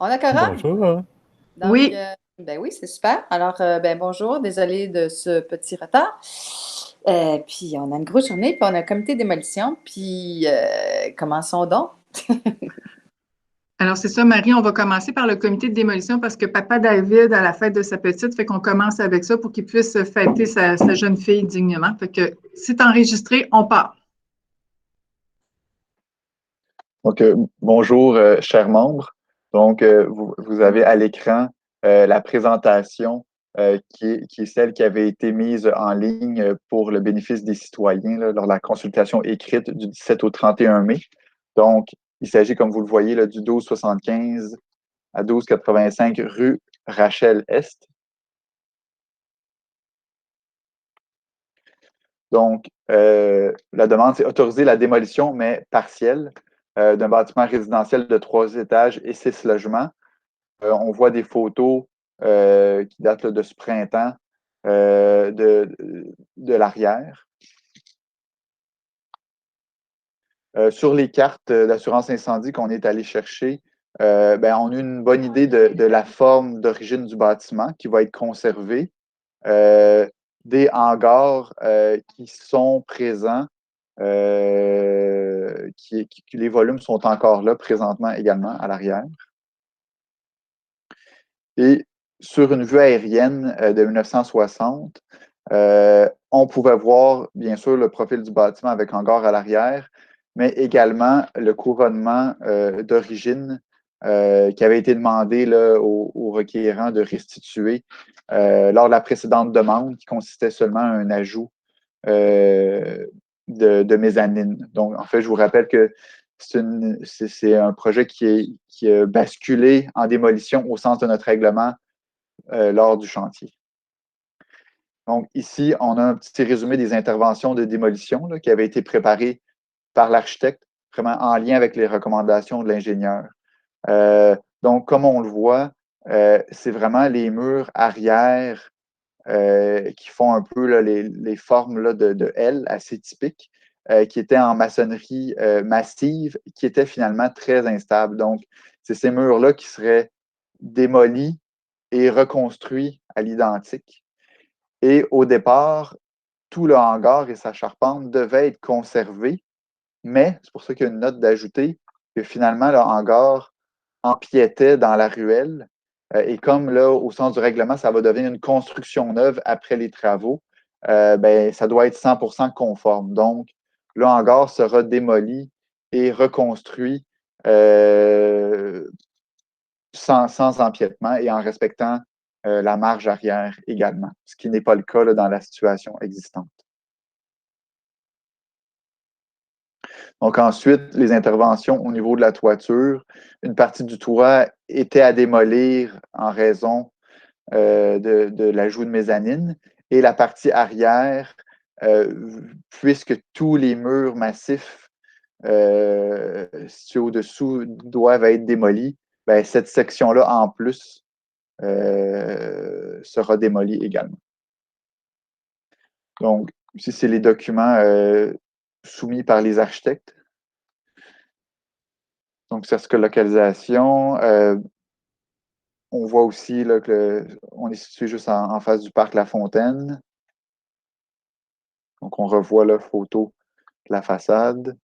On a Cora? Bonjour. Donc, Oui, ben oui, c'est super. Alors, ben bonjour, désolé de ce petit retard. Puis, on a une grosse journée, puis on a un comité d'émolition, puis commençons donc. alors c'est ça, Marie, on va commencer par le comité de démolition parce que papa David a la fête de sa petite, fait qu'on commence avec ça pour qu'il puisse fêter sa jeune fille dignement. Fait que c'est enregistré, on part. Donc, bonjour, chers membres. Donc, vous avez à l'écran la présentation qui est celle qui avait été mise en ligne pour le bénéfice des citoyens là, lors de la consultation écrite du 17 au 31 mai. Donc, il s'agit, comme vous le voyez, là, du 1275 à 1285 rue Rachel-Est. Donc, la demande, c'est autoriser la démolition, mais partielle, d'un bâtiment résidentiel de 3 étages et 6 logements. On voit des photos qui datent là, de ce printemps de l'arrière. Sur les cartes d'assurance incendie qu'on est allé chercher, ben, on a une bonne idée de la forme d'origine du bâtiment qui va être conservée. Euh, des hangars qui sont présents, les volumes sont encore là présentement également à l'arrière. Et sur une vue aérienne de 1960, on pouvait voir bien sûr le profil du bâtiment avec hangar à l'arrière, mais également le couronnement d'origine qui avait été demandé là, aux requérants de restituer lors de la précédente demande, qui consistait seulement à un ajout euh, de mezzanine. Donc, en fait, je vous rappelle que c'est un projet qui a basculé en démolition au sens de notre règlement lors du chantier. Donc, ici, on a un petit résumé des interventions de démolition là, qui avaient été préparées par l'architecte, vraiment en lien avec les recommandations de l'ingénieur. Donc, comme on le voit, c'est vraiment les murs arrière qui font un peu là, les formes là, de L assez typiques, qui étaient en maçonnerie massive, qui étaient finalement très instables. Donc, c'est ces murs-là qui seraient démolis et reconstruits à l'identique. Et au départ, tout le hangar et sa charpente devaient être conservés, mais c'est pour ça qu'il y a une note d'ajouter que finalement, le hangar empiétait dans la ruelle. Et comme là, au sens du règlement, ça va devenir une construction neuve après les travaux, ben, ça doit être 100% conforme. Donc, le hangar sera démoli et reconstruit sans empiètement et en respectant la marge arrière également, ce qui n'est pas le cas là, dans la situation existante. Donc ensuite, les interventions au niveau de la toiture. Une partie du toit était à démolir en raison de l'ajout de mezzanine. Et la partie arrière, puisque tous les murs massifs situés au-dessous doivent être démolis, ben, cette section-là en plus sera démolie également. Donc, ici, c'est les documents soumis par les architectes. Donc, certificat de localisation. On voit aussi là, qu'on est situé juste en face du parc La Fontaine. Donc, on revoit la photo de la façade,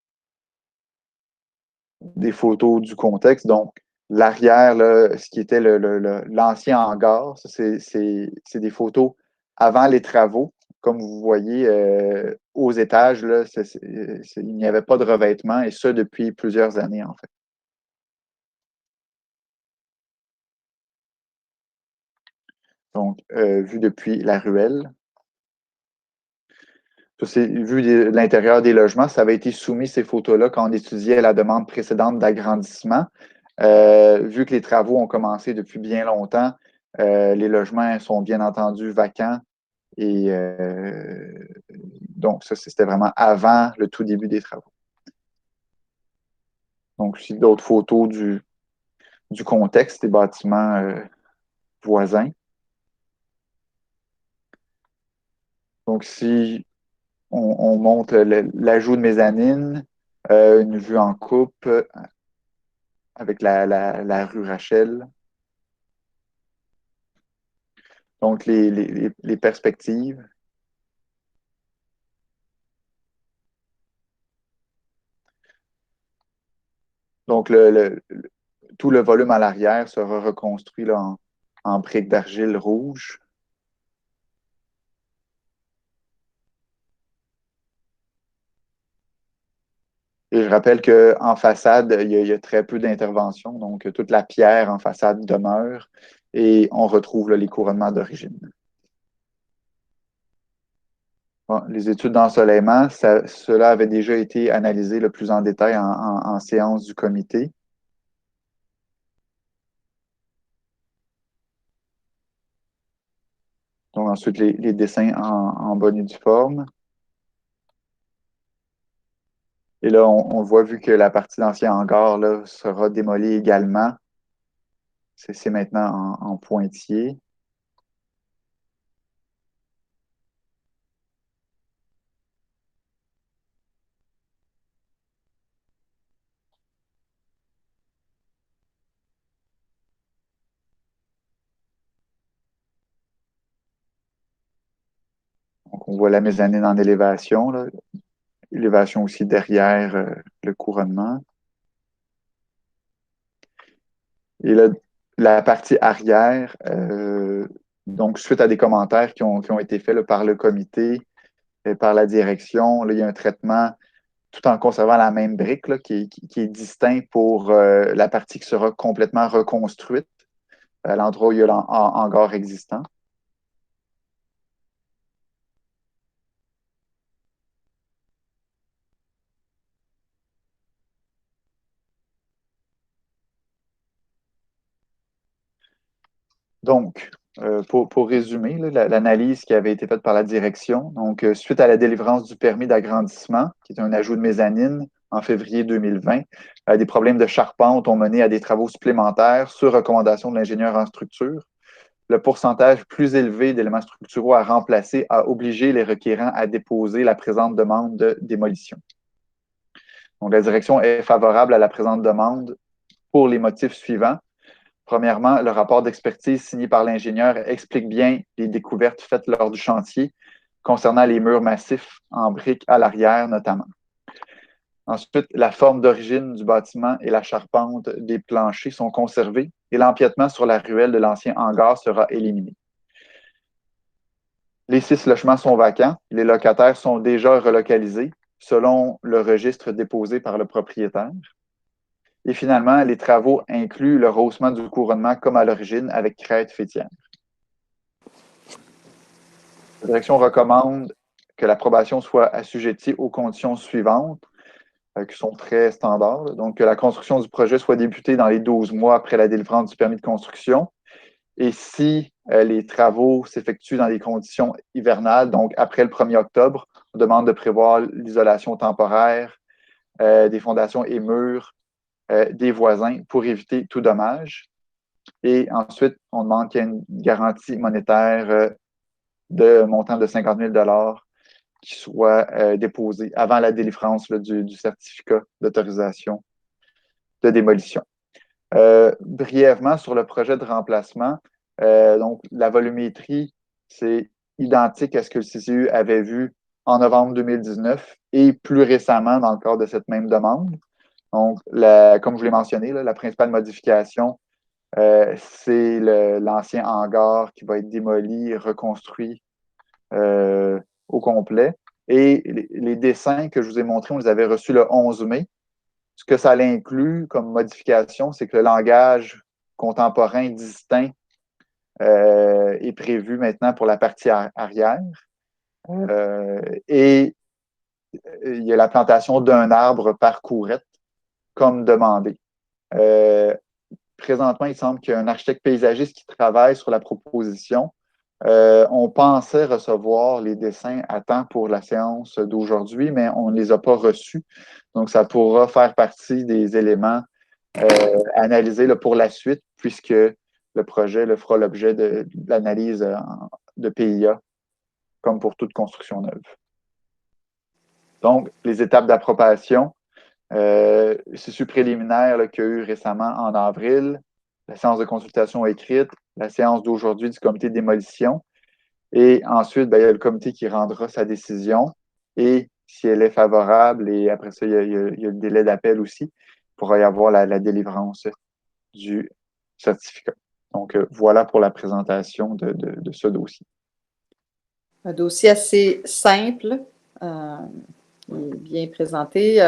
des photos du contexte. Donc, l'arrière, là, ce qui était l'ancien hangar, c'est des photos avant les travaux. Comme vous voyez, aux étages, là, il n'y avait pas de revêtement, et ça depuis plusieurs années, en fait. Donc, vu depuis la ruelle. Ça, c'est vu de l'intérieur des logements. Ça avait été soumis, ces photos-là, quand on étudiait la demande précédente d'agrandissement. Vu que les travaux ont commencé depuis bien longtemps, les logements sont bien entendu vacants. Et donc, ça, c'était vraiment avant le tout début des travaux. Donc, aussi d'autres photos du contexte des bâtiments voisins. Donc, si on montre l'ajout de mezzanine, une vue en coupe, avec la rue Rachel. Donc, les perspectives. Donc, tout le volume à l'arrière sera reconstruit là, en briques d'argile rouge. Et je rappelle qu'en façade, il y a très peu d'intervention. Donc, toute la pierre en façade demeure et on retrouve là, les couronnements d'origine. Bon, les études d'ensoleillement, cela avait déjà été analysé le plus en détail en séance du comité. Donc, ensuite, les dessins en bonne et due forme. Et là, on voit, vu que la partie d'ancien hangar là, sera démolie également, c'est maintenant en pointillé. Donc, on voit la mezzanine en élévation, là. Élévation aussi derrière le couronnement. Et là, la partie arrière, donc suite à des commentaires qui ont été faits là, par le comité et par la direction, là, il y a un traitement tout en conservant la même brique là, qui est distinct pour la partie qui sera complètement reconstruite à l'endroit où il y a l'hangar existant. Donc, pour résumer, l'analyse qui avait été faite par la direction, donc suite à la délivrance du permis d'agrandissement, qui est un ajout de mezzanine en février 2020, des problèmes de charpente ont mené à des travaux supplémentaires sur recommandation de l'ingénieur en structure. Le pourcentage plus élevé d'éléments structuraux à remplacer a obligé les requérants à déposer la présente demande de démolition. Donc, la direction est favorable à la présente demande pour les motifs suivants. Premièrement, le rapport d'expertise signé par l'ingénieur explique bien les découvertes faites lors du chantier concernant les murs massifs en briques à l'arrière notamment. Ensuite, la forme d'origine du bâtiment et la charpente des planchers sont conservés et l'empiètement sur la ruelle de l'ancien hangar sera éliminé. Les 6 logements sont vacants. Les locataires sont déjà relocalisés selon le registre déposé par le propriétaire. Et finalement, les travaux incluent le rehaussement du couronnement comme à l'origine avec crête fêtière. La direction recommande que l'approbation soit assujettie aux conditions suivantes, qui sont très standards. Donc, que la construction du projet soit débutée dans les 12 mois après la délivrance du permis de construction. Et si les travaux s'effectuent dans des conditions hivernales, donc après le 1er octobre, on demande de prévoir l'isolation temporaire des fondations et murs des voisins pour éviter tout dommage. Et ensuite, on demande qu'il y ait une garantie monétaire de montant de 50 000 qui soit déposée avant la délivrance là, du certificat d'autorisation de démolition. Brièvement, sur le projet de remplacement, donc la volumétrie, c'est identique à ce que le CCU avait vu en novembre 2019 et plus récemment dans le cadre de cette même demande. Donc, comme je vous l'ai mentionné, la principale modification, c'est l'ancien hangar qui va être démoli, reconstruit au complet. Et les dessins que je vous ai montrés, on les avait reçus le 11 mai. Ce que ça inclut comme modification, c'est que le langage contemporain distinct est prévu maintenant pour la partie arrière. Et il y a la plantation d'un arbre par courette, comme demandé. Présentement, il semble qu'il y a un architecte paysagiste qui travaille sur la proposition. On pensait recevoir les dessins à temps pour la séance d'aujourd'hui, mais on ne les a pas reçus. Donc, ça pourra faire partie des éléments analysés là, pour la suite, puisque le projet fera l'objet de l'analyse de PIA, comme pour toute construction neuve. Donc, les étapes d'approbation. CESU préliminaire qu'il y a eu récemment en avril, la séance de consultation écrite, la séance d'aujourd'hui du comité de démolition. Et ensuite, il y a le comité qui rendra sa décision. Et si elle est favorable, et après ça, il y a le délai d'appel aussi, il pourra y avoir la délivrance du certificat. Donc, voilà pour la présentation de ce dossier. Un dossier assez simple, bien présenté.